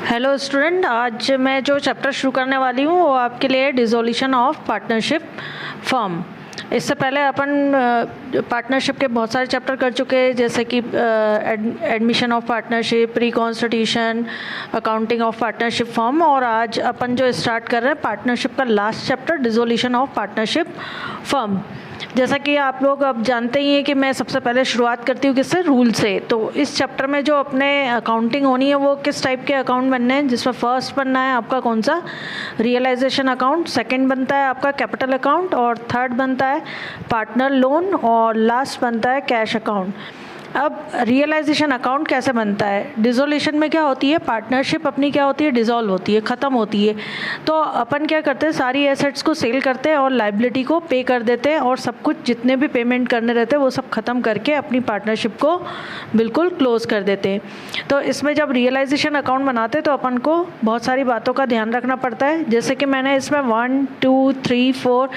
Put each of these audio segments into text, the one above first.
Hello student, आज मैं जो चैप्टर शुरू करने वाली हूँ वो आपके लिए डिसोल्यूशन ऑफ पार्टनरशिप फर्म। इससे पहले अपन पार्टनरशिप के बहुत सारे चैप्टर कर चुके हैं, जैसे कि admission of partnership, reconstitution, accounting of partnership firm. और आज अपन जो स्टार्ट कर रहे हैं पार्टनरशिप का last chapter, dissolution of partnership firm. जैसा कि आप लोग अब जानते ही हैं कि मैं सबसे पहले शुरुआत करती हूँ किससे, रूल से। तो इस चैप्टर में जो अपने अकाउंटिंग होनी है वो किस टाइप के अकाउंट बनने हैं, जिसमें फर्स्ट बनना है आपका कौन सा, रियलाइजेशन अकाउंट, सेकंड बनता है आपका कैपिटल अकाउंट, और थर्ड बनता है पार्टनर लोन, और लास्ट बनता है कैश अकाउंट। अब रियलाइजेशन अकाउंट कैसे बनता है, डिसोल्यूशन में क्या होती है, पार्टनरशिप अपनी क्या होती है, डिसॉल्व होती है, ख़त्म होती है। तो अपन क्या करते हैं, सारी एसेट्स को सेल करते हैं और लाइबिलिटी को पे कर देते हैं, और सब कुछ जितने भी पेमेंट करने रहते हैं वो सब ख़त्म करके अपनी पार्टनरशिप को बिल्कुल क्लोज कर देते हैं। तो इसमें जब रियलाइजेशन अकाउंट बनाते हैं तो अपन को बहुत सारी बातों का ध्यान रखना पड़ता है। जैसे कि मैंने इसमें 1 2 3 4,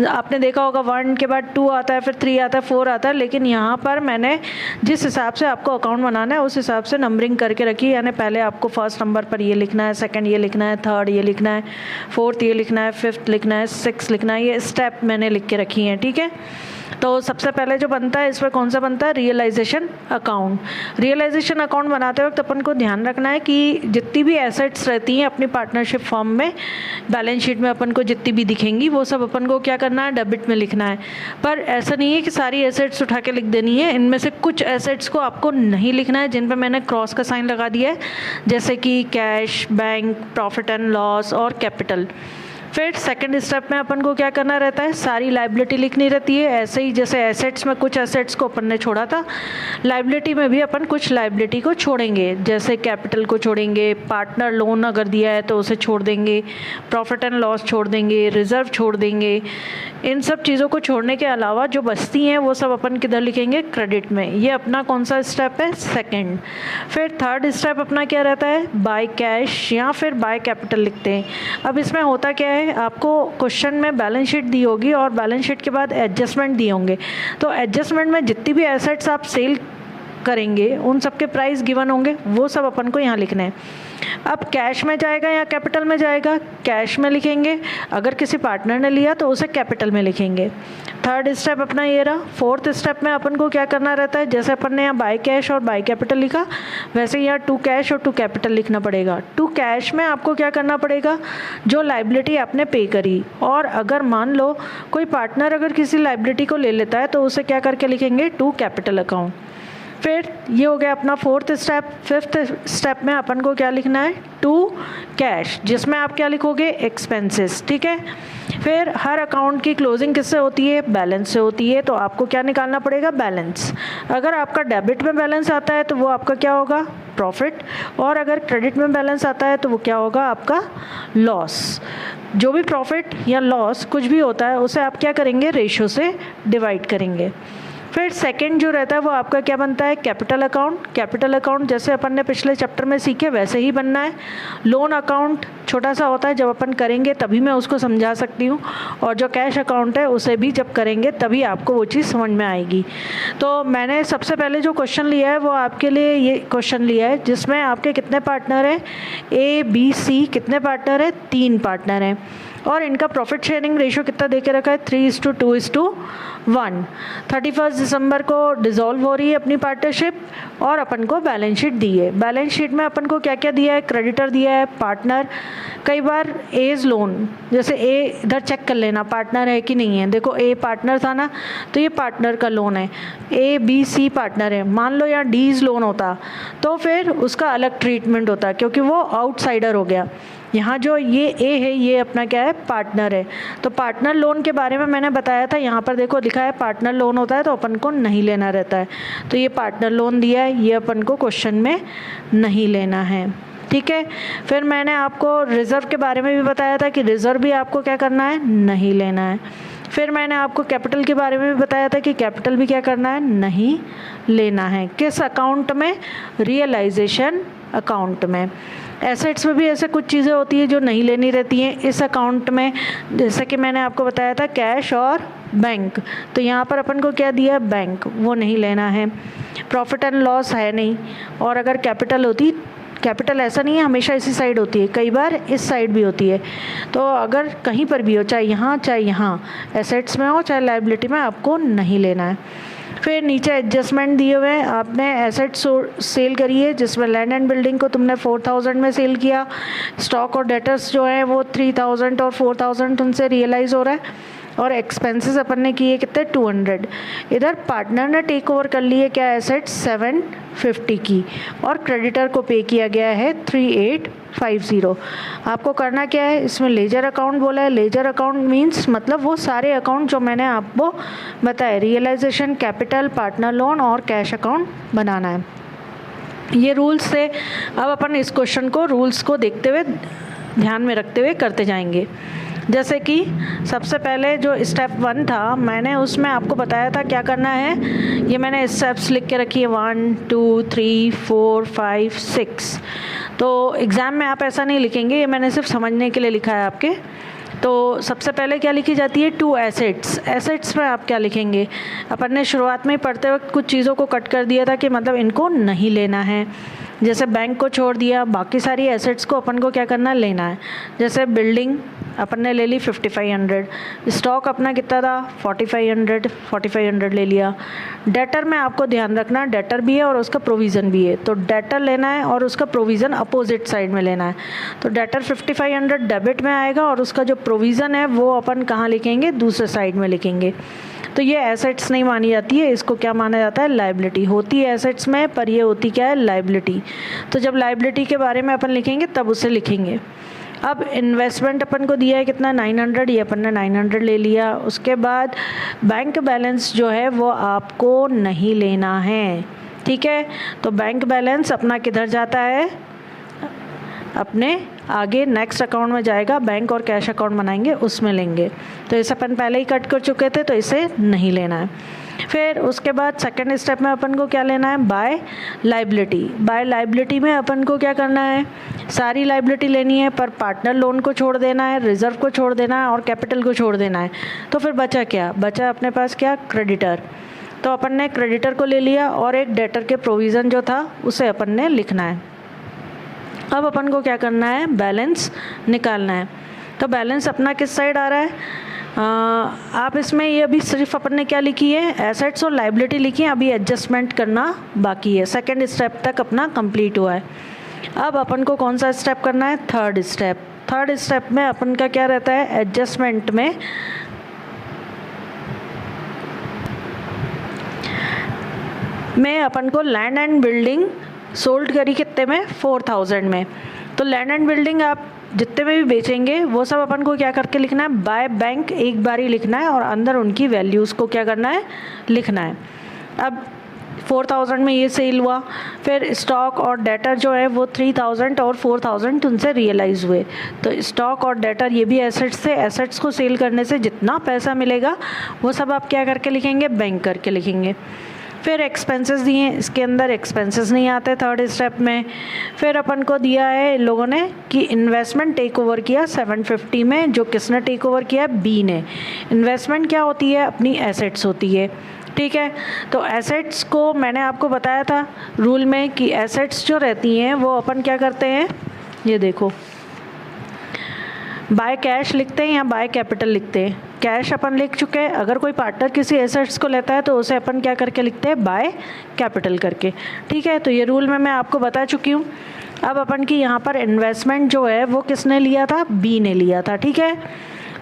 आपने देखा होगा 1 के बाद 2 आता है, फिर 3 आता है, 4 आता है, लेकिन यहाँ पर मैंने जिस हिसाब से आपको अकाउंट बनाना है उस हिसाब से नंबरिंग करके रखी। यानी पहले आपको फर्स्ट नंबर पर ये लिखना है, सेकंड ये लिखना है, थर्ड ये लिखना है, फोर्थ ये लिखना है, फिफ्थ लिखना है, सिक्स लिखना है, ये स्टेप मैंने लिख के रखी हैं। ठीक है, तो सबसे पहले जो बनता है इसमें कौन सा बनता है, रियलाइजेशन अकाउंट। रियलाइजेशन अकाउंट बनाते वक्त अपन को ध्यान रखना है कि जितनी भी एसेट्स रहती हैं अपनी पार्टनरशिप फर्म में, बैलेंस शीट में अपन को जितनी भी दिखेंगी वो सब अपन को क्या करना है, डेबिट में लिखना है। पर ऐसा नहीं है कि सारी एसेट्स उठा के लिख देनी है, इनमें से कुछ एसेट्स को आपको नहीं लिखना है जिन पर मैंने क्रॉस का साइन लगा दिया है, जैसे कि cash, bank, profit and loss और कैपिटल। फिर सेकंड स्टेप में अपन को क्या करना रहता है, सारी लाइबिलिटी लिखनी रहती है। ऐसे ही जैसे एसेट्स में कुछ एसेट्स को अपन ने छोड़ा था, लाइबिलिटी में भी अपन कुछ लाइबिलिटी को छोड़ेंगे, जैसे कैपिटल को छोड़ेंगे, पार्टनर लोन अगर दिया है तो उसे छोड़ देंगे, प्रॉफिट एंड लॉस छोड़ देंगे, रिजर्व छोड़ देंगे। इन सब चीज़ों को छोड़ने के अलावा जो बचती हैं वो सब अपन किधर लिखेंगे, क्रेडिट में। ये अपना कौन सा स्टेप है, सेकेंड। फिर थर्ड स्टेप अपना क्या रहता है, बाय कैश या फिर बाय कैपिटल लिखते हैं। अब इसमें होता क्या है, आपको क्वेश्चन में बैलेंस शीट दी होगी और बैलेंस शीट के बाद एडजस्टमेंट दिए होंगे। तो एडजस्टमेंट में जितनी भी एसेट्स आप सेल करेंगे उन सब के प्राइस गिवन होंगे, वो सब अपन को यहाँ लिखना है। अब कैश में जाएगा या कैपिटल में जाएगा, कैश में लिखेंगे, अगर किसी पार्टनर ने लिया तो उसे कैपिटल में लिखेंगे। थर्ड स्टेप अपना ये रहा। फोर्थ स्टेप में अपन को क्या करना रहता है, जैसे अपन ने यहाँ बाय कैश और बाय कैपिटल लिखा, वैसे यहाँ टू कैश और टू कैपिटल लिखना पड़ेगा। टू कैश में आपको क्या करना पड़ेगा, जो लाइबिलिटी आपने पे करी, और अगर मान लो कोई पार्टनर अगर किसी लाइबिलिटी को ले लेता है तो उसे क्या करके लिखेंगे, टू कैपिटल अकाउंट। फिर ये हो गया अपना फोर्थ स्टेप। फिफ्थ स्टेप में अपन को क्या लिखना है, टू कैश, जिसमें आप क्या लिखोगे, एक्सपेंसेस। ठीक है, फिर हर अकाउंट की क्लोजिंग किससे होती है, बैलेंस से होती है। तो आपको क्या निकालना पड़ेगा, बैलेंस। अगर आपका डेबिट में बैलेंस आता है तो वो आपका क्या होगा, प्रॉफिट, और अगर क्रेडिट में बैलेंस आता है तो वो क्या होगा, आपका लॉस। जो भी प्रॉफिट या लॉस कुछ भी होता है उसे आप क्या करेंगे, रेशियो से डिवाइड करेंगे। फिर सेकंड जो रहता है वो आपका क्या बनता है, कैपिटल अकाउंट। कैपिटल अकाउंट जैसे अपन ने पिछले चैप्टर में सीखे वैसे ही बनना है। लोन अकाउंट छोटा सा होता है, जब अपन करेंगे तभी मैं उसको समझा सकती हूँ, और जो कैश अकाउंट है उसे भी जब करेंगे तभी आपको वो चीज़ समझ में आएगी। तो मैंने सबसे पहले जो क्वेश्चन लिया है वो आपके लिए ये क्वेश्चन लिया है, जिसमें आपके कितने पार्टनर हैं, ए बी सी, कितने पार्टनर हैं, 3 पार्टनर हैं, और इनका प्रॉफिट शेयरिंग रेशियो कितना दे के रखा है, 3:2:1। 31 दिसंबर को डिसॉल्व हो रही है अपनी पार्टनरशिप, और अपन को बैलेंस शीट दी है। बैलेंस शीट में अपन को क्या क्या दिया है, क्रेडिटर दिया है, पार्टनर, कई बार एज लोन, जैसे ए इधर चेक कर लेना पार्टनर है कि नहीं है। देखो ए पार्टनर था ना, तो ये पार्टनर का लोन है। ए बी सी पार्टनर है, मान लो यहाँ डीज लोन होता तो फिर उसका अलग ट्रीटमेंट होता, क्योंकि वो आउटसाइडर हो गया। यहाँ जो ये ए है ये अपना क्या है, पार्टनर है। तो पार्टनर लोन के बारे में मैंने बताया था, यहाँ पर देखो लिखा है पार्टनर लोन होता है तो अपन को नहीं लेना रहता है। तो ये पार्टनर लोन दिया है, ये अपन को क्वेश्चन में नहीं लेना है। ठीक है, फिर मैंने आपको रिजर्व के बारे में भी बताया था कि रिजर्व भी आपको क्या करना है, नहीं लेना है। फिर मैंने आपको कैपिटल के बारे में भी बताया था कि कैपिटल भी क्या करना है, नहीं लेना है। किस अकाउंट में, रियलाइजेशन अकाउंट में। एसेट्स में भी ऐसे कुछ चीज़ें होती है जो नहीं लेनी रहती हैं इस अकाउंट में, जैसे कि मैंने आपको बताया था कैश और बैंक। तो यहाँ पर अपन को क्या दिया, बैंक, वो नहीं लेना है। प्रॉफिट एंड लॉस है नहीं, और अगर कैपिटल होती कैपिटल ऐसा नहीं है हमेशा इसी साइड होती है, कई बार इस साइड भी होती है। तो अगर कहीं पर भी हो, चाहे यहाँ एसेट्स में हो चाहे लायबिलिटी में, आपको नहीं लेना है। फिर नीचे एडजस्टमेंट दिए हुए हैं, आपने एसेट्स सेल करी है जिसमें लैंड एंड बिल्डिंग को तुमने 4000 में सेल किया, स्टॉक और डेटर्स जो है वो 3000 और 4000 उनसे रियलाइज़ हो रहा है, और एक्सपेंसेस अपन ने किए कितने 200। इधर पार्टनर ने टेक ओवर कर लिए क्या एसेट्स 750 की, और क्रेडिटर को पे किया गया है 3850। आपको करना क्या है, इसमें लेजर अकाउंट बोला है। लेजर अकाउंट मींस मतलब वो सारे अकाउंट जो मैंने आपको बताए, रियलाइजेशन, कैपिटल, पार्टनर लोन और कैश अकाउंट बनाना है। ये रूल्स थे। अब अपन इस क्वेश्चन को रूल्स को देखते हुए ध्यान में रखते हुए करते जाएंगे। जैसे कि सबसे पहले जो स्टेप 1 था, मैंने उसमें आपको बताया था क्या करना है। ये मैंने स्टेप्स लिख के रखी है 1 2 3 4 5 6। तो एग्ज़ाम में आप ऐसा नहीं लिखेंगे, ये मैंने सिर्फ समझने के लिए लिखा है आपके। तो सबसे पहले क्या लिखी जाती है 2 एसेट्स। एसेट्स में आप क्या लिखेंगे, अपन ने शुरुआत में पढ़ते वक्त कुछ चीज़ों को कट कर दिया था कि मतलब इनको नहीं लेना है। जैसे बैंक को छोड़ दिया, बाकी सारी एसेट्स को अपन को क्या करना लेना है। जैसे बिल्डिंग अपन ने ले ली 5500, स्टॉक अपना कितना था 4500 ले लिया। डेटर में आपको ध्यान रखना, डेटर भी है और उसका प्रोविज़न भी है, तो डेटर लेना है और उसका प्रोविज़न अपोजिट साइड में लेना है। तो डेटर 5500 डेबिट में आएगा और उसका जो प्रोविज़न है वो अपन कहाँ लिखेंगे, दूसरे साइड में लिखेंगे। तो ये एसेट्स नहीं मानी जाती है, इसको क्या माना जाता है, लायबिलिटी। होती है एसेट्स में पर ये होती क्या है, लायबिलिटी। तो जब लायबिलिटी के बारे में अपन लिखेंगे तब उसे लिखेंगे। अब इन्वेस्टमेंट अपन को दिया है कितना 900, ये अपन ने 900 ले लिया। उसके बाद बैंक बैलेंस जो है वो आपको नहीं लेना है, ठीक है। तो बैंक बैलेंस अपना किधर जाता है, अपने आगे नेक्स्ट अकाउंट में जाएगा, बैंक और कैश अकाउंट बनाएंगे उसमें लेंगे। तो इसे अपन पहले ही कट कर चुके थे, तो इसे नहीं लेना है। फिर उसके बाद सेकंड स्टेप में अपन को क्या लेना है, बाय लायबिलिटी। बाय लायबिलिटी में अपन को क्या करना है, सारी लायबिलिटी लेनी है, पर पार्टनर लोन को छोड़ देना है, रिजर्व को छोड़ देना है और कैपिटल को छोड़ देना है। तो फिर बचा क्या, बचा अपने पास क्या, क्रेडिटर। तो अपन ने क्रेडिटर को ले लिया और एक डेटर के प्रोविज़न जो था उसे अपन ने लिखना है। अब अपन को क्या करना है, बैलेंस निकालना है। तो बैलेंस अपना किस साइड आ रहा है, आप इसमें ये अभी सिर्फ अपन ने क्या लिखी है, एसेट्स और लायबिलिटी लिखी है, अभी एडजस्टमेंट करना बाकी है। सेकंड स्टेप तक अपना कंप्लीट हुआ है। अब अपन को कौन सा स्टेप करना है, थर्ड स्टेप। थर्ड स्टेप में अपन का क्या रहता है, एडजस्टमेंट में अपन को लैंड एंड बिल्डिंग सोल्ड करी कितने में, 4000 में। तो लैंड एंड बिल्डिंग आप जितने में भी बेचेंगे वो सब अपन को क्या करके लिखना है, बाय बैंक एक बार ही लिखना है और अंदर उनकी वैल्यूज़ को क्या करना है, लिखना है। अब 4000 में ये सेल हुआ, फिर स्टॉक और डेटर जो है वो 3000 और 4000 उनसे रियलाइज़ हुए। तो स्टॉक और डेटर ये भी एसेट्स थे, एसेट्स को सेल करने से जितना पैसा मिलेगा वो सब आप क्या करके लिखेंगे, बैंक करके लिखेंगे। फिर एक्सपेंसेस दिए, इसके अंदर एक्सपेंसेस नहीं आते थर्ड स्टेप में। फिर अपन को दिया है इन लोगों ने कि इन्वेस्टमेंट टेक ओवर किया 750 में, जो किसने टेक ओवर किया, बी ने। इन्वेस्टमेंट क्या होती है, अपनी एसेट्स होती है, ठीक है। तो एसेट्स को मैंने आपको बताया था रूल में कि एसेट्स जो रहती हैं वो अपन क्या करते हैं, ये देखो बाय कैश लिखते हैं या बाय कैपिटल लिखते हैं। कैश अपन लिख चुके हैं, अगर कोई पार्टनर किसी एसेट्स को लेता है तो उसे अपन क्या करके लिखते हैं, बाय कैपिटल करके, ठीक है। तो ये रूल में मैं आपको बता चुकी हूँ। अब अपन की यहाँ पर इन्वेस्टमेंट जो है वो किसने लिया था, बी ने लिया था, ठीक है।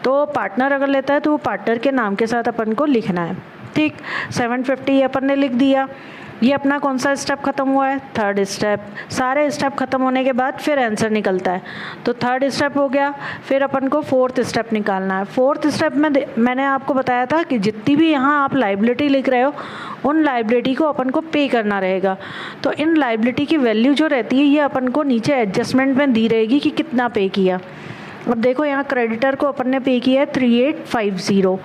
तो पार्टनर अगर लेता है तो वो पार्टनर के नाम के साथ अपन को लिखना है, ठीक। 750 अपन ने लिख दिया। ये अपना कौन सा स्टेप खत्म हुआ है, थर्ड स्टेप। सारे स्टेप खत्म होने के बाद फिर आंसर निकलता है, तो थर्ड स्टेप हो गया। फिर अपन को फोर्थ स्टेप निकालना है। फोर्थ स्टेप में मैंने आपको बताया था कि जितनी भी यहाँ आप लायबिलिटी लिख रहे हो उन लायबिलिटी को अपन को पे करना रहेगा। तो इन लायबिलिटी की वैल्यू जो रहती है ये अपन को नीचे एडजस्टमेंट में दी रहेगी कि कितना पे किया। अब देखो यहाँ क्रेडिटर को अपन ने पे किया है 3850।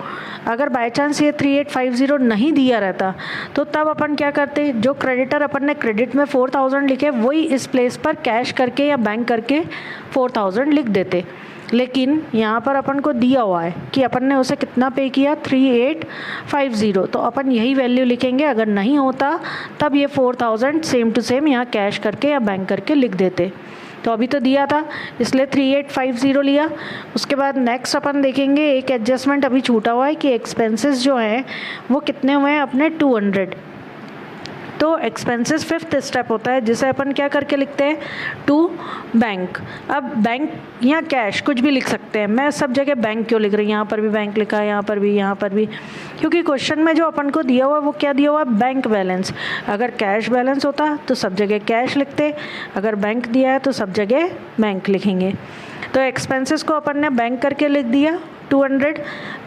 अगर बाय चांस ये 3850 नहीं दिया रहता तो तब अपन क्या करते, जो क्रेडिटर अपन ने क्रेडिट में 4000 लिखे वही इस प्लेस पर कैश करके या बैंक करके 4000 लिख देते। लेकिन यहाँ पर अपन को दिया हुआ है कि अपन ने उसे कितना पे किया 3850, तो अपन यही वैल्यू लिखेंगे। अगर नहीं होता तब ये 4000 सेम टू सेम यहाँ कैश करके या बैंक करके लिख देते। तो अभी तो दिया था इसलिए 3850 लिया। उसके बाद नेक्स्ट अपन देखेंगे एक एडजस्टमेंट अभी छूटा हुआ है कि एक्सपेंसेस जो हैं वो कितने हुए हैं अपने 200। तो एक्सपेंसेस फिफ्थ स्टेप होता है जिसे अपन क्या करके लिखते हैं टू बैंक। अब बैंक यहाँ कैश कुछ भी लिख सकते हैं, मैं सब जगह बैंक क्यों लिख रही हूँ, यहाँ पर भी बैंक लिखा है, यहाँ पर भी, यहाँ पर भी, क्योंकि क्वेश्चन में जो अपन को दिया हुआ वो क्या दिया हुआ बैंक बैलेंस। अगर कैश बैलेंस होता तो सब जगह कैश लिखते, अगर बैंक दिया है तो सब जगह बैंक लिखेंगे। तो एक्सपेंसेस को अपन ने बैंक करके लिख दिया 200।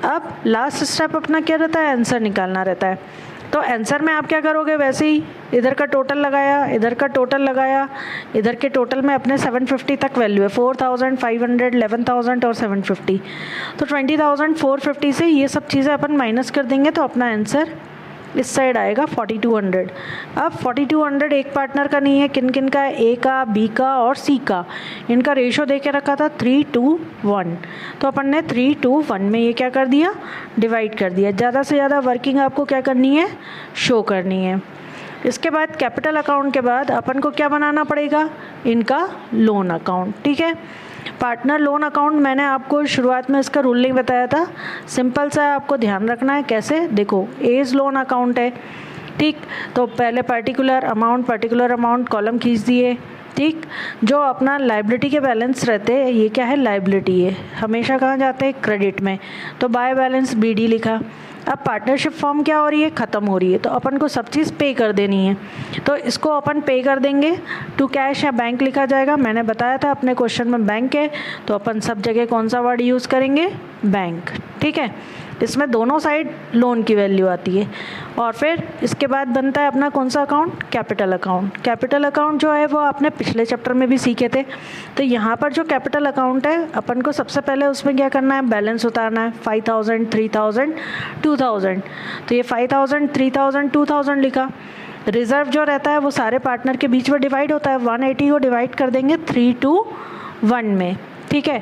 अब लास्ट स्टेप अपना क्या रहता है, आंसर निकालना रहता है। तो आंसर में आप क्या करोगे, वैसे ही इधर का टोटल लगाया, इधर का टोटल लगाया, इधर के टोटल में अपने 750 तक वैल्यू है, 4500, 11,000 और 750। तो 20,450 से ये सब चीज़ें अपन माइनस कर देंगे तो अपना आंसर इस साइड आएगा 4200। अब 4200 एक पार्टनर का नहीं है, किन किन का है, ए का, बी का और सी का। इनका रेशो दे के रखा था 3:1, तो अपन ने 3:1 में ये क्या कर दिया, डिवाइड कर दिया। ज़्यादा से ज़्यादा वर्किंग आपको क्या करनी है, शो करनी है। इसके बाद कैपिटल अकाउंट के बाद अपन को क्या बनाना पड़ेगा, इनका लोन अकाउंट। ठीक है, पार्टनर लोन अकाउंट मैंने आपको शुरुआत में इसका रूल नहीं बताया था, सिंपल सा आपको ध्यान रखना है। कैसे, देखो एज लोन अकाउंट है, ठीक, तो पहले पर्टिकुलर अमाउंट कॉलम खींच दिए। ठीक, जो अपना लाइबिलिटी के बैलेंस रहते हैं ये क्या है, लाइबिलिटी है, हमेशा कहाँ जाते हैं, क्रेडिट में, तो बाय बैलेंस BD लिखा। अब पार्टनरशिप फॉर्म क्या हो रही है, ख़त्म हो रही है, तो अपन को सब चीज़ पे कर देनी है, तो इसको अपन पे कर देंगे टू कैश या बैंक लिखा जाएगा। मैंने बताया था अपने क्वेश्चन में बैंक है, तो अपन सब जगह कौन सा वर्ड यूज़ करेंगे, बैंक। ठीक है, इसमें दोनों साइड लोन की वैल्यू आती है। और फिर इसके बाद बनता है अपना कौन सा account, capital account. Capital account जो है वो आपने पिछले चैप्टर में भी सीखे थे। तो यहाँ पर जो कैपिटल अकाउंट है अपन को सबसे पहले उसमें क्या करना है, बैलेंस उतारना है, 5000, 3000, 2000। तो ये 5000, 3000, 2000 लिखा। रिजर्व जो रहता है वो सारे पार्टनर के बीच में डिवाइड होता है, 180 को डिवाइड कर देंगे 3:1 में। ठीक है,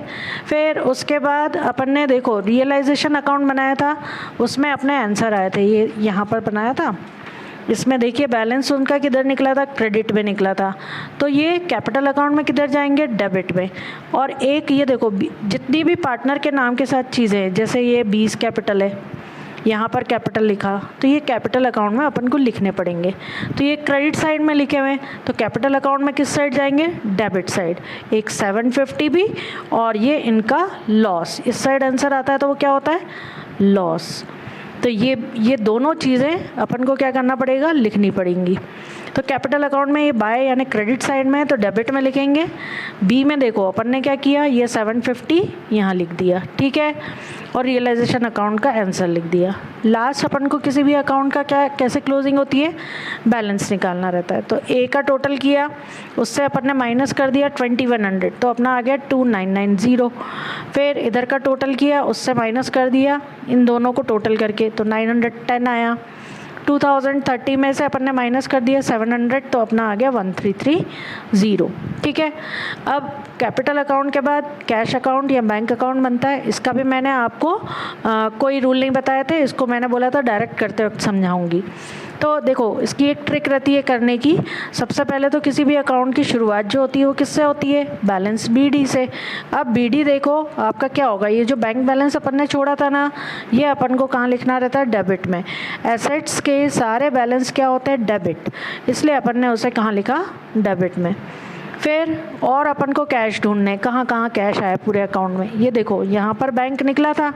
फिर उसके बाद अपन ने देखो रियलाइजेशन अकाउंट बनाया था, उसमें अपने आंसर आए थे, ये यहाँ पर बनाया था। इसमें देखिए बैलेंस उनका किधर निकला था, क्रेडिट में निकला था, तो ये कैपिटल अकाउंट में किधर जाएंगे, डेबिट में। और एक ये देखो जितनी भी पार्टनर के नाम के साथ चीज़ें हैं, जैसे ये 20 कैपिटल है, यहाँ पर कैपिटल लिखा, तो ये कैपिटल अकाउंट में अपन को लिखने पड़ेंगे। तो ये क्रेडिट साइड में लिखे हुए हैं, तो कैपिटल अकाउंट में किस साइड जाएंगे, डेबिट साइड। एक 750 भी, और ये इनका लॉस, इस साइड आंसर आता है तो वो क्या होता है, लॉस। तो ये दोनों चीज़ें अपन को क्या करना पड़ेगा, लिखनी पड़ेंगी। तो कैपिटल अकाउंट में ये बाय यानी क्रेडिट साइड में है तो डेबिट में लिखेंगे। बी में देखो अपन ने क्या किया, ये 750 यहाँ लिख दिया। ठीक है, और रियलाइजेशन अकाउंट का आंसर लिख दिया। लास्ट अपन को किसी भी अकाउंट का क्या कैसे क्लोजिंग होती है, बैलेंस निकालना रहता है। तो ए का टोटल किया, उससे अपन ने माइनस कर दिया 2100, तो अपना आ गया 2990। फिर इधर का टोटल किया, उससे माइनस कर दिया इन दोनों को टोटल करके, तो 910 आया। 2030 में से अपन ने माइनस कर दिया 700, तो अपना आ गया 1330। ठीक है, अब कैपिटल अकाउंट के बाद कैश अकाउंट या बैंक अकाउंट बनता है। इसका भी मैंने आपको कोई रूल नहीं बताए थे, इसको मैंने बोला था डायरेक्ट करते वक्त समझाऊंगी। तो देखो इसकी एक ट्रिक रहती है करने की। सबसे पहले तो किसी भी अकाउंट की शुरुआत जो होती है वो किससे होती है, बैलेंस BD से। अब BD देखो आपका क्या होगा, ये जो बैंक बैलेंस अपन ने छोड़ा था ना, ये अपन को कहाँ लिखना रहता है, डेबिट में। एसेट्स के सारे बैलेंस क्या होते हैं, डेबिट, इसलिए अपन ने उसे कहाँ लिखा, डेबिट में। फिर और अपन को कैश ढूंढने, कहाँ कहाँ कैश आया पूरे अकाउंट में। ये देखो यहाँ पर बैंक निकला था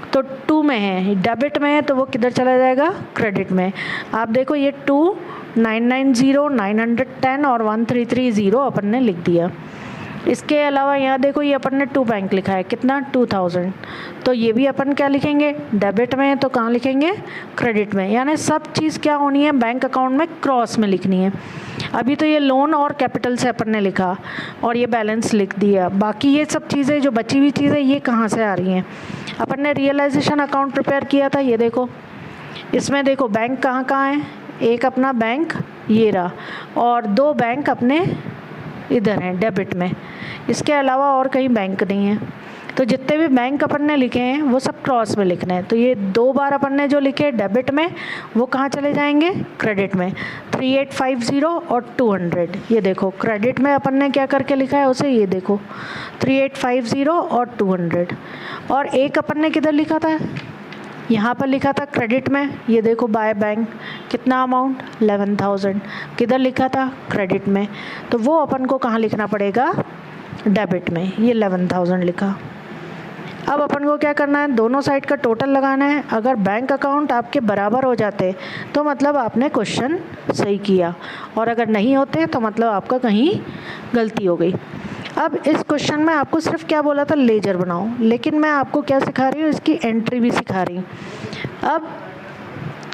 तो 2 में है, डेबिट में है तो वो किधर चला जाएगा, क्रेडिट में। आप देखो ये 2, 990, 910 और 1330 अपन ने लिख दिया। इसके अलावा यहाँ देखो ये अपन ने 2 बैंक लिखा है, कितना 2000, तो ये भी अपन क्या लिखेंगे, डेबिट में है तो कहाँ लिखेंगे, क्रेडिट में। यानी सब चीज़ क्या होनी है, बैंक अकाउंट में क्रॉस में लिखनी है। अभी तो ये लोन और कैपिटल से अपन ने लिखा और ये बैलेंस लिख दिया। बाकी ये सब चीज़ें जो बची हुई चीज़ें ये कहाँ से आ रही हैं, अपन ने रियलाइजेशन अकाउंट प्रिपेयर किया था, ये देखो इसमें देखो बैंक कहाँ कहाँ है, एक अपना बैंक ये रहा और 2 बैंक अपने इधर हैं डेबिट में, इसके अलावा और कहीं बैंक नहीं है। तो जितने भी बैंक अपन ने लिखे हैं वो सब क्रॉस में लिखने हैं। तो ये 2 बार अपन ने जो लिखे डेबिट में वो कहाँ चले जाएंगे, क्रेडिट में। 3850 और 200, ये देखो क्रेडिट में अपन ने क्या करके लिखा है उसे, ये देखो 3850 और 200। और एक अपन ने किधर लिखा था, यहाँ पर लिखा था क्रेडिट में, ये देखो बाय बैंक कितना अमाउंट 11,000, किधर लिखा था क्रेडिट में, तो वो अपन को कहाँ लिखना पड़ेगा, डेबिट में, ये 11,000 लिखा। अब अपन को क्या करना है, दोनों साइड का टोटल लगाना है। अगर बैंक अकाउंट आपके बराबर हो जाते तो मतलब आपने क्वेश्चन सही किया, और अगर नहीं होते तो मतलब आपका कहीं गलती हो गई। अब इस क्वेश्चन में आपको सिर्फ क्या बोला था, लेजर बनाओ, लेकिन मैं आपको क्या सिखा रही हूँ, इसकी एंट्री भी सिखा रही हूँ। अब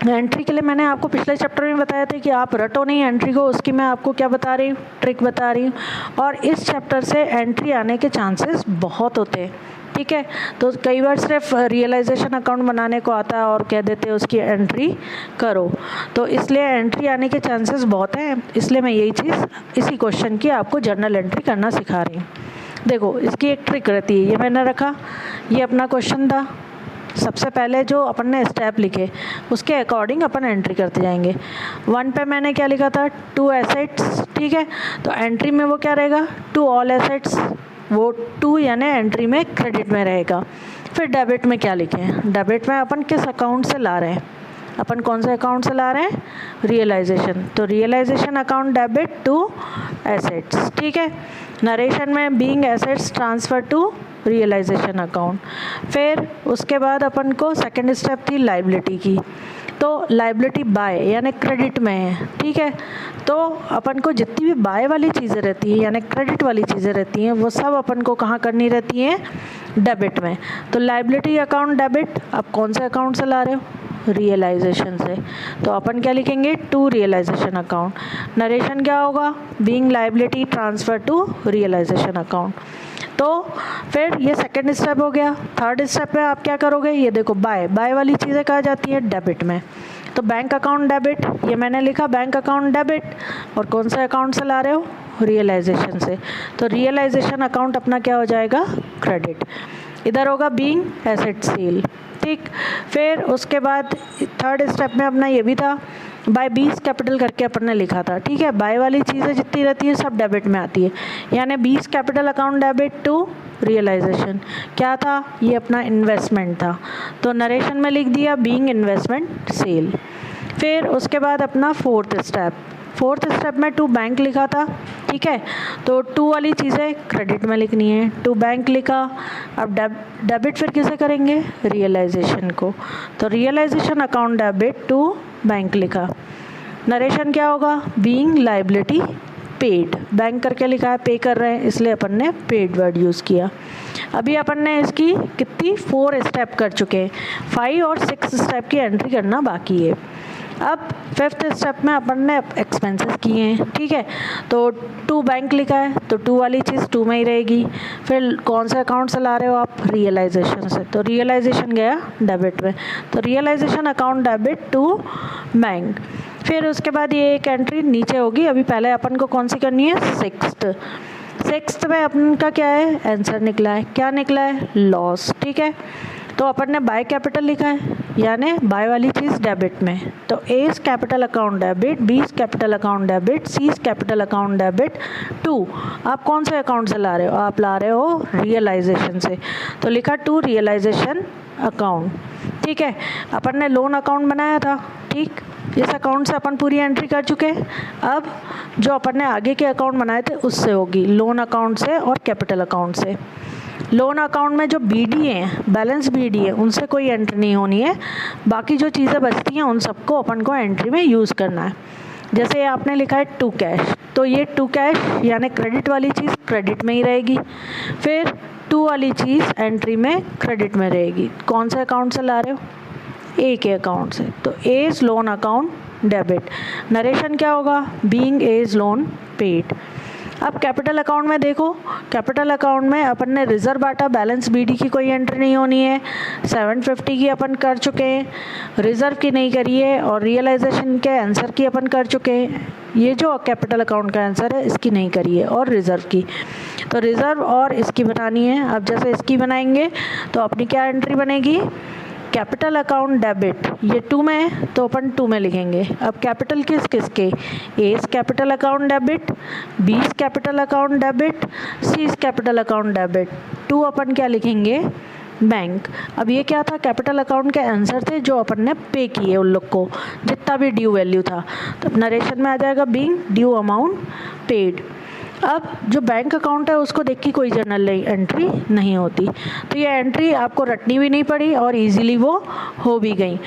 एंट्री के लिए मैंने आपको पिछले चैप्टर में बताया था कि आप रटो नहीं एंट्री को, उसकी मैं आपको क्या बता रही हूँ, ट्रिक बता रही हूँ। और इस चैप्टर से एंट्री आने के चांसेस बहुत होते हैं, ठीक है। तो कई बार सिर्फ रियलाइजेशन अकाउंट बनाने को आता है और कह देते हैं उसकी एंट्री करो, तो इसलिए एंट्री आने के चांसेस बहुत हैं। इसलिए मैं यही चीज़ इसी क्वेश्चन की आपको जर्नल एंट्री करना सिखा रही हूँ। देखो इसकी एक ट्रिक रहती है, ये मैंने रखा, ये अपना क्वेश्चन था। सबसे पहले जो अपन ने स्टेप लिखे उसके अकॉर्डिंग अपन एंट्री करते जाएंगे। 1 पे मैंने क्या लिखा था, 2 एसेट्स, ठीक है। तो एंट्री में वो क्या रहेगा, 2 ऑल एसेट्स, वो 2 यानी एंट्री में क्रेडिट में रहेगा। फिर डेबिट में क्या लिखें, डेबिट में अपन किस अकाउंट से ला रहे हैं, अपन कौन से अकाउंट से ला रहे हैं, रियलाइजेशन, तो realization account debit to assets, ठीक है। नरेशन में being assets transfer to realization account. फिर उसके बाद अपन को सेकंड स्टेप थी लाइबिलिटी की, तो लाइबिलिटी बाय यानी क्रेडिट में है, ठीक है। तो अपन को जितनी भी बाय वाली चीज़ें रहती हैं यानी क्रेडिट वाली चीज़ें रहती हैं वो सब अपन को कहाँ करनी रहती हैं, डेबिट में। तो लाइबिलिटी अकाउंट डेबिट, आप कौन से अकाउंट से ला रहे हो, रियलाइजेशन से, तो अपन क्या लिखेंगे, टू रियलाइजेशन अकाउंट। नरेशन क्या होगा, being liability transfer to realization account. तो फिर ये सेकंड स्टेप हो गया। थर्ड स्टेप में आप क्या करोगे, ये देखो बाय वाली चीज़ें कहाँ जाती हैं, डेबिट में। तो बैंक अकाउंट डेबिट, ये मैंने लिखा बैंक अकाउंट डेबिट, और कौन से अकाउंट से ला रहे हो, रियलाइजेशन से, तो रियलाइजेशन अकाउंट अपना क्या हो जाएगा, क्रेडिट। इधर होगा बीइंग एसेट सेल, ठीक। फिर उसके बाद थर्ड स्टेप में अपना ये भी था, बाय 20 कैपिटल करके अपन ने लिखा था, ठीक है। बाय वाली चीज़ें जितनी रहती है सब डेबिट में आती है, यानी 20 capital account debit to realization. क्या था, ये अपना इन्वेस्टमेंट था, तो नरेशन में लिख दिया बीइंग इन्वेस्टमेंट सेल। फिर उसके बाद अपना फोर्थ स्टेप में टू बैंक लिखा था, ठीक है। तो टू वाली चीज़ें क्रेडिट में लिखनी है, टू बैंक लिखा। अब डेबिट फिर किसे करेंगे, रियलाइजेशन को, तो realization account debit to bank लिखा। नरेशन क्या होगा, बीइंग लाइबिलिटी पेड, बैंक करके लिखा है, पे कर रहे हैं इसलिए अपन ने पेड वर्ड यूज़ किया। अभी अपन ने इसकी कितनी 4 स्टेप कर चुके हैं, 5 और 6 स्टेप की एंट्री करना बाकी है। अब फिफ्थ स्टेप में अपन ने एक्सपेंसेस किए हैं, ठीक है। तो टू बैंक लिखा है, तो टू वाली चीज़ टू में ही रहेगी। फिर कौन से अकाउंट से ला रहे हो आप, रियलाइजेशन से, तो रियलाइजेशन गया डेबिट में, तो realization account debit to bank. फिर उसके बाद ये एक एंट्री नीचे होगी, अभी पहले अपन को कौन सी करनी है, सिक्स्थ में अपन का क्या है, आंसर निकला है, क्या निकला है, लॉस, ठीक है। तो अपन ने बाय कैपिटल लिखा है, यानी बाय वाली चीज़ डेबिट में, तो A's capital account debit, B's capital account debit, C's capital account debit to. आप कौन से अकाउंट से ला रहे हो, आप ला रहे हो रियलाइजेशन से, तो लिखा टू रियलाइजेशन अकाउंट, ठीक है। अपन ने लोन अकाउंट बनाया था, ठीक, इस अकाउंट से अपन पूरी एंट्री कर चुके हैं। अब जो अपन ने आगे के अकाउंट बनाए थे उससे होगी, लोन अकाउंट से और कैपिटल अकाउंट से। लोन अकाउंट में जो बीडी है, बैलेंस बीडी है, उनसे कोई एंट्री नहीं होनी है, बाकी जो चीज़ें बचती हैं उन सबको अपन को एंट्री में यूज़ करना है। जैसे आपने लिखा है टू कैश, तो ये टू कैश यानी क्रेडिट वाली चीज़ क्रेडिट में ही रहेगी। फिर टू वाली चीज़ एंट्री में क्रेडिट में रहेगी। कौन से अकाउंट से ला रहे हो, ए के अकाउंट से, तो A's loan account debit. Narration क्या होगा, बीइंग एज लोन पेड। अब कैपिटल अकाउंट में देखो, कैपिटल अकाउंट में अपन ने रिजर्व बांटा, बैलेंस बीडी की कोई एंट्री नहीं होनी है, 750 की अपन कर चुके हैं, रिजर्व की नहीं करी है, और रियलाइजेशन के आंसर की अपन कर चुके हैं, ये जो कैपिटल अकाउंट का आंसर है इसकी नहीं करी है, और रिज़र्व की। तो रिज़र्व और इसकी बनानी है। अब जैसे इसकी बनाएंगे तो अपनी क्या एंट्री बनेगी, कैपिटल अकाउंट डेबिट, ये 2 में है तो अपन 2 में लिखेंगे। अब कैपिटल किसके, A capital account debit, B capital account debit, C capital account debit, 2 अपन क्या लिखेंगे, बैंक। अब ये क्या था, कैपिटल अकाउंट के आंसर थे जो अपन ने पे किए उन लोग को, जितना भी ड्यू वैल्यू था। तो नरेशन में आ जाएगा बीइंग ड्यू अमाउंट पेड। अब जो बैंक अकाउंट है उसको देख के कोई जर्नल एंट्री नहीं होती, तो ये एंट्री आपको रटनी भी नहीं पड़ी और इजीली वो हो भी गई।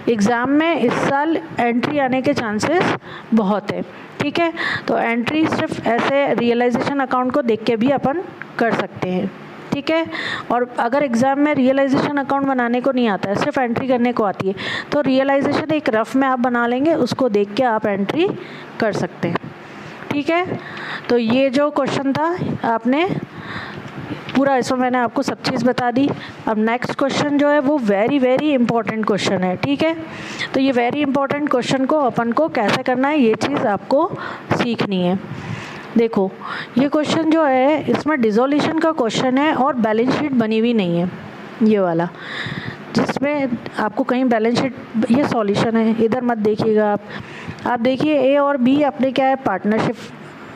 एग्ज़ाम में इस साल एंट्री आने के चांसेस बहुत है, ठीक है। तो एंट्री सिर्फ ऐसे रियलाइजेशन अकाउंट को देख के भी अपन कर सकते हैं, ठीक है। और अगर एग्ज़ाम में रियलाइजेशन अकाउंट बनाने को नहीं आता है, सिर्फ एंट्री करने को आती है, तो रियलाइजेशन एक रफ में आप बना लेंगे, उसको देख के आप एंट्री कर सकते हैं, ठीक है। तो ये जो क्वेश्चन था आपने पूरा, इसमें मैंने आपको सब चीज़ बता दी। अब नेक्स्ट क्वेश्चन जो है वो वेरी इंपॉर्टेंट क्वेश्चन है, ठीक है। तो ये वेरी इंपॉर्टेंट क्वेश्चन को अपन को कैसे करना है ये चीज़ आपको सीखनी है। देखो ये क्वेश्चन जो है इसमें डिसोल्यूशन का क्वेश्चन है और बैलेंस शीट बनी हुई नहीं है, ये वाला जिसमें आपको कहीं बैलेंस शीट, ये सॉल्यूशन है, इधर मत देखिएगा आप देखिए ए और बी अपने क्या है, पार्टनरशिप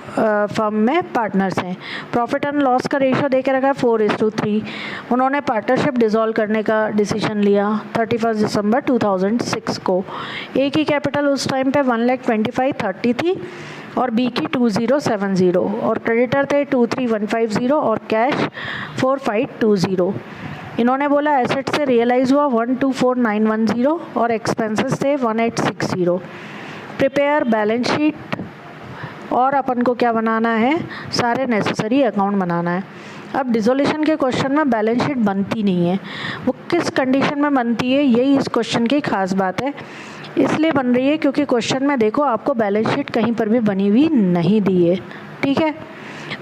फर्म में पार्टनर्स हैं। प्रॉफिट एंड लॉस का रेशियो दे के रखा है 4:3। उन्होंने पार्टनरशिप डिसॉल्व करने का डिसीजन लिया 31 दिसंबर 2006 को। ए की कैपिटल उस टाइम पे 1,25,30 थी और बी की 2,070, और क्रेडिटर थे 23,150 और कैश 4,520। इन्होंने बोला एसेट से रियलाइज हुआ 1,24,910 और एक्सपेंसेस थे 1,860। प्रिपेयर बैलेंस शीट, और अपन को क्या बनाना है, सारे नेसेसरी अकाउंट बनाना है। अब डिसोल्यूशन के क्वेश्चन में बैलेंस शीट बनती नहीं है, वो किस कंडीशन में बनती है यही इस क्वेश्चन की खास बात है। इसलिए बन रही है क्योंकि क्वेश्चन में देखो आपको बैलेंस शीट कहीं पर भी बनी हुई नहीं दी है, ठीक है।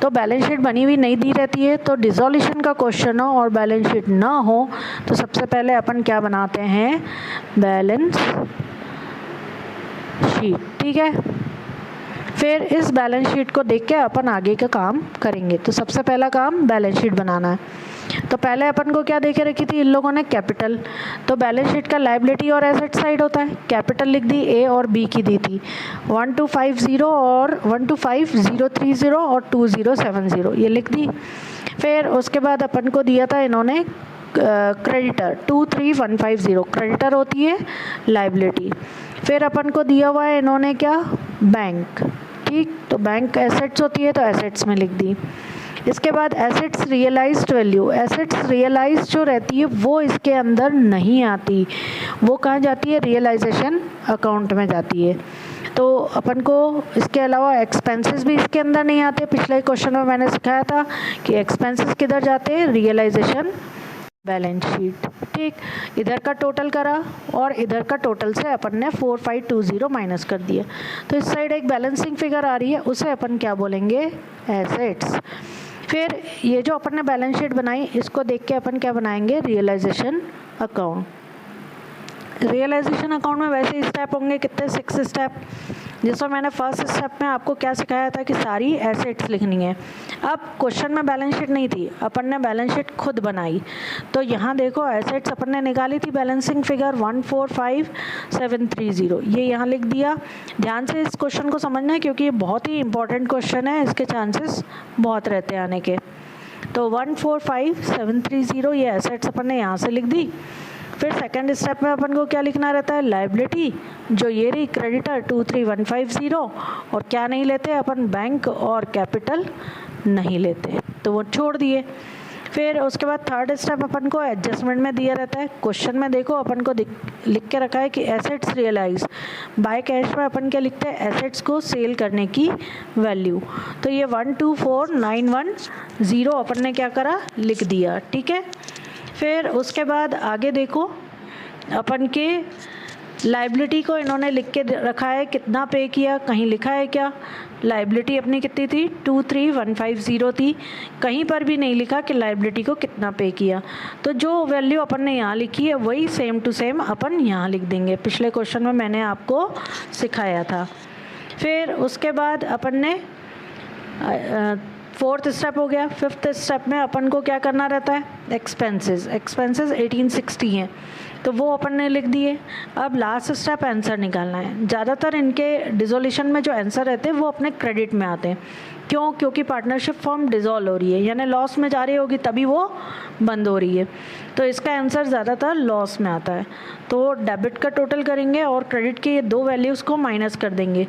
तो बैलेंस शीट बनी हुई नहीं दी रहती है, तो डिसोल्यूशन का क्वेश्चन हो और बैलेंस शीट ना हो तो सबसे पहले अपन क्या बनाते हैं, बैलेंस शीट, ठीक है। फिर इस बैलेंस शीट को देख के अपन आगे का काम करेंगे। तो सबसे पहला काम बैलेंस शीट बनाना है। तो पहले अपन को क्या देके रखी थी इन लोगों ने, कैपिटल। तो बैलेंस शीट का लायबिलिटी और एसेट साइड होता है, कैपिटल लिख दी, ए और बी की दी थी 1,250 और 1,25,030 और 2,070 ये लिख दी। फिर उसके बाद अपन को दिया था इन्होंने क्रेडिटर 23,150, क्रेडिटर होती है लायबिलिटी। फिर अपन को दिया हुआ है इन्होंने क्या, बैंक, ठीक। तो बैंक एसेट्स होती है तो एसेट्स में लिख दी। इसके बाद assets realized value, assets realized जो रहती है वो इसके अंदर नहीं आती, वो कहाँ जाती है, रियलाइजेशन अकाउंट में जाती है। तो अपन को इसके अलावा एक्सपेंसेस भी इसके अंदर नहीं आते। पिछले क्वेश्चन में मैंने सिखाया था कि एक्सपेंसेस किधर जाते हैं, रियलाइजेशन बैलेंस शीट, ठीक। इधर का टोटल करा और इधर का टोटल से अपन ने 4,520 माइनस कर दिया। तो इस साइड एक बैलेंसिंग फिगर आ रही है, उसे अपन क्या बोलेंगे, एसेट्स। फिर ये जो अपन ने बैलेंस शीट बनाई इसको देख के अपन क्या बनाएंगे, रियलाइजेशन अकाउंट। रियलाइजेशन अकाउंट में वैसे स्टेप होंगे कितने, 6 स्टेप। जिसमें मैंने फर्स्ट स्टेप में आपको क्या सिखाया था कि सारी एसेट्स लिखनी है। अब क्वेश्चन में बैलेंस शीट नहीं थी, अपन ने बैलेंस शीट खुद बनाई। तो यहाँ देखो एसेट्स अपन ने निकाली थी, बैलेंसिंग फिगर 145,730 ये यहाँ लिख दिया। ध्यान से इस क्वेश्चन को समझना है क्योंकि ये बहुत ही इंपॉर्टेंट क्वेश्चन है, इसके चांसेस बहुत रहते हैं आने के। तो 145,730 ये एसेट्स अपन ने यहाँ से लिख दी। फिर सेकंड स्टेप में अपन को क्या लिखना रहता है, लायबिलिटी, जो ये रही क्रेडिटर 23,150, और क्या नहीं लेते अपन, बैंक और कैपिटल नहीं लेते, तो वो छोड़ दिए। फिर उसके बाद थर्ड स्टेप अपन को एडजस्टमेंट में दिया रहता है। क्वेश्चन में देखो अपन को लिख के रखा है कि एसेट्स रियलाइज बाय कैश में अपन क्या लिखते हैं, एसेट्स को सेल करने की वैल्यू। तो ये 124,910 अपन ने क्या करा, लिख दिया, ठीक है। फिर उसके बाद आगे देखो अपन के लायबिलिटी को इन्होंने लिख के रखा है, कितना पे किया, कहीं लिखा है क्या, लायबिलिटी अपनी कितनी थी, 23,150 थी, कहीं पर भी नहीं लिखा कि लायबिलिटी को कितना पे किया। तो जो वैल्यू अपन ने यहाँ लिखी है वही सेम टू सेम अपन यहाँ लिख देंगे, पिछले क्वेश्चन में मैंने आपको सिखाया था। फिर उसके बाद अपन ने फोर्थ स्टेप हो गया। फिफ्थ स्टेप में अपन को क्या करना रहता है, एक्सपेंसेस 1860 हैं तो वो अपन ने लिख दिए। अब लास्ट स्टेप आंसर निकालना है। ज़्यादातर इनके डिसोल्यूशन में जो आंसर रहते हैं वो अपने क्रेडिट में आते हैं। क्यों? क्योंकि पार्टनरशिप फॉर्म डिसॉल्व हो रही है, यानी लॉस में जा रही होगी तभी वो बंद हो रही है, तो इसका आंसर ज़्यादातर लॉस में आता है। तो डेबिट का टोटल करेंगे और क्रेडिट के ये दो वैल्यूज़ को माइनस कर देंगे,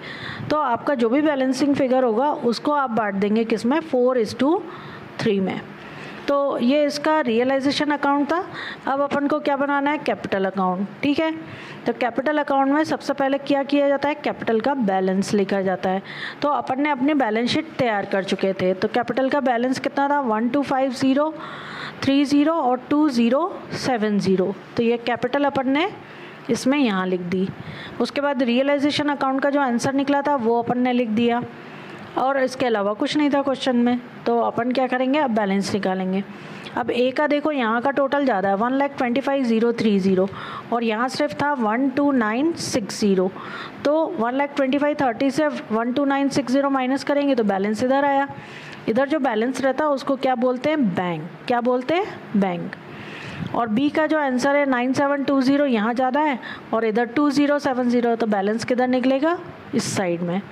तो आपका जो भी बैलेंसिंग फिगर होगा उसको आप बांट देंगे किस में, 4:3 में। तो ये इसका रियलाइजेशन अकाउंट था। अब अपन को क्या बनाना है, कैपिटल अकाउंट। ठीक है, तो कैपिटल अकाउंट में सबसे पहले क्या किया जाता है, कैपिटल का बैलेंस लिखा जाता है। तो अपन ने अपनी बैलेंस शीट तैयार कर चुके थे। तो कैपिटल का बैलेंस कितना था, 125030 और 2070। तो ये कैपिटल अपन ने इसमें यहाँ लिख दी। उसके बाद रियलाइजेशन अकाउंट का जो आंसर निकला था वो अपन ने लिख दिया, और इसके अलावा कुछ नहीं था क्वेश्चन में। तो अपन क्या करेंगे, अब बैलेंस निकालेंगे। अब ए का देखो यहाँ का टोटल ज़्यादा है, 1,25,030 और यहाँ सिर्फ था 12960। तो 1,25,30 से 12960 माइनस करेंगे तो बैलेंस इधर आया। इधर जो बैलेंस रहता है उसको क्या बोलते हैं, बैंक। क्या बोलते हैं, बैंक। और बी का जो आंसर है 9720 यहाँ ज़्यादा है और इधर 2070, तो बैलेंस किधर निकलेगा, इस साइड में।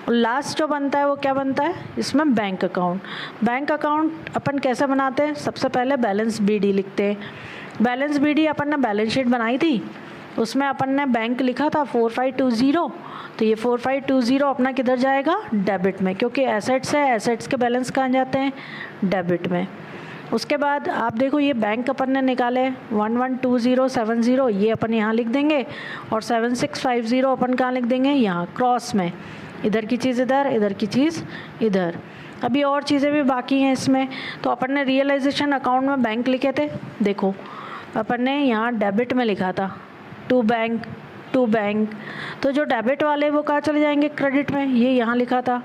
और लास्ट जो बनता है वो क्या बनता है, इसमें बैंक अकाउंट। बैंक अकाउंट अपन कैसे बनाते हैं, सबसे पहले बैलेंस बीडी लिखते हैं। बैलेंस बीडी अपन ने बैलेंस शीट बनाई थी, उसमें अपन ने बैंक लिखा था 4520, तो ये 4520 अपना किधर जाएगा, डेबिट में, क्योंकि एसेट्स है, एसेट्स के बैलेंस कहाँ जाते हैं, डेबिट में। उसके बाद आप देखो ये बैंक अपन ने निकाले 112070, ये अपन यहाँ लिख देंगे, और 7650 अपन कहाँ लिख देंगे, यहाँ क्रॉस में। इधर की चीज़ इधर, इधर की चीज़ इधर। अभी और चीज़ें भी बाकी हैं इसमें। तो अपन ने रियलाइजेशन अकाउंट में बैंक लिखे थे, देखो अपन ने यहाँ डेबिट में लिखा था टू बैंक। तो जो डेबिट वाले वो कहाँ चले जाएंगे, क्रेडिट में। ये यहाँ लिखा था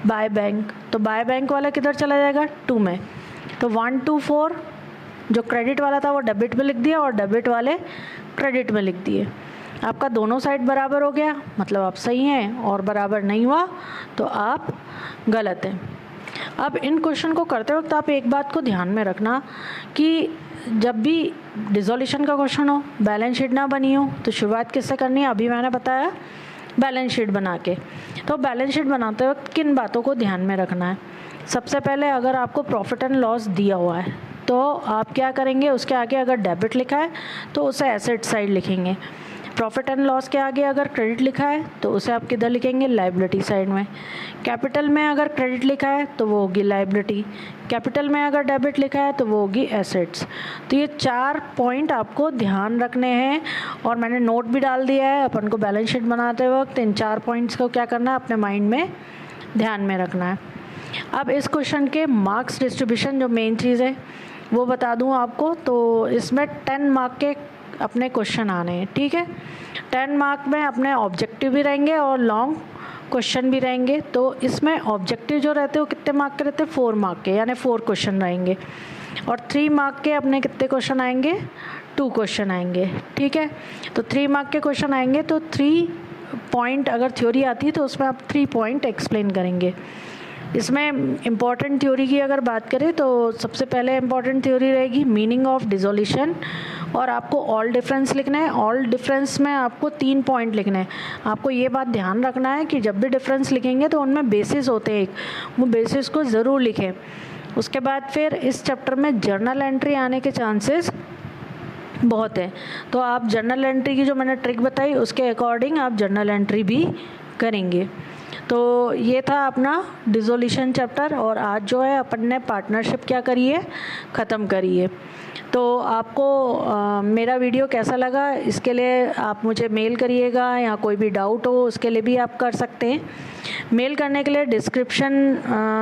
बाय बैंक, तो बाय बैंक वाला किधर चला जाएगा, 2 में। तो 124 जो क्रेडिट वाला था वो डेबिट में लिख दिया और डेबिट वाले क्रेडिट में लिख दिए। आपका दोनों साइड बराबर हो गया, मतलब आप सही हैं, और बराबर नहीं हुआ तो आप गलत हैं। अब इन क्वेश्चन को करते वक्त आप एक बात को ध्यान में रखना कि जब भी डिसोल्यूशन का क्वेश्चन हो, बैलेंस शीट ना बनी हो, तो शुरुआत किससे करनी है, अभी मैंने बताया बैलेंस शीट बना के। तो बैलेंस शीट बनाते वक्त किन बातों को ध्यान में रखना है, सबसे पहले अगर आपको प्रॉफिट एंड लॉस दिया हुआ है तो आप क्या करेंगे, उसके आगे अगर डेबिट लिखा है तो उसे एसेट साइड लिखेंगे। प्रॉफिट एंड लॉस के आगे अगर क्रेडिट लिखा है तो उसे आप किधर लिखेंगे, लायबिलिटी साइड में। कैपिटल में अगर क्रेडिट लिखा है तो वो होगी लायबिलिटी, कैपिटल में अगर डेबिट लिखा है तो वो होगी एसेट्स। तो ये 4 पॉइंट आपको ध्यान रखने हैं, और मैंने नोट भी डाल दिया है। अपन को बैलेंस शीट बनाते वक्त इन 4 पॉइंट्स को क्या करना है, अपने माइंड में ध्यान में रखना है। अब इस क्वेश्चन के मार्क्स डिस्ट्रीब्यूशन जो मेन चीज़ है वो बता दूं आपको। तो इसमें 10 मार्क के अपने क्वेश्चन आने हैं, ठीक है। 10 मार्क में अपने ऑब्जेक्टिव भी रहेंगे और लॉन्ग क्वेश्चन भी रहेंगे। तो इसमें ऑब्जेक्टिव जो रहते हैं वो कितने मार्क के रहते हैं, 4 मार्क के, यानी 4 क्वेश्चन रहेंगे। और 3 मार्क के अपने कितने क्वेश्चन आएंगे, 2 क्वेश्चन आएंगे, ठीक है। तो 3 मार्क के क्वेश्चन आएंगे, तो 3 पॉइंट अगर थ्योरी आती है तो उसमें आप 3 पॉइंट एक्सप्लेन करेंगे। इसमें इम्पॉर्टेंट थ्योरी की अगर बात करें तो सबसे पहले इम्पॉर्टेंट थ्योरी रहेगी मीनिंग ऑफ डिसोल्यूशन, और आपको ऑल डिफरेंस लिखना है। ऑल डिफरेंस में आपको 3 पॉइंट लिखने हैं। आपको ये बात ध्यान रखना है कि जब भी डिफरेंस लिखेंगे तो उनमें बेसिस होते हैं, वो बेसिस को ज़रूर लिखें। उसके बाद फिर इस चैप्टर में जर्नल एंट्री आने के चांसेस बहुत है, तो आप जर्नल एंट्री की जो मैंने ट्रिक बताई उसके अकॉर्डिंग आप जर्नल एंट्री भी करेंगे। तो ये था अपना डिसोल्यूशन चैप्टर, और आज जो है अपन ने पार्टनरशिप क्या करी है, ख़त्म करी है। तो आपको मेरा वीडियो कैसा लगा इसके लिए आप मुझे मेल करिएगा, या कोई भी डाउट हो उसके लिए भी आप कर सकते हैं। मेल करने के लिए डिस्क्रिप्शन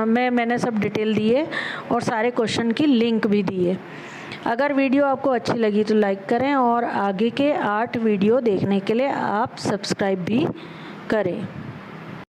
में मैंने सब डिटेल दी है और सारे क्वेश्चन की लिंक भी दी है। अगर वीडियो आपको अच्छी लगी तो लाइक करें, और आगे के 8 वीडियो देखने के लिए आप सब्सक्राइब भी करें।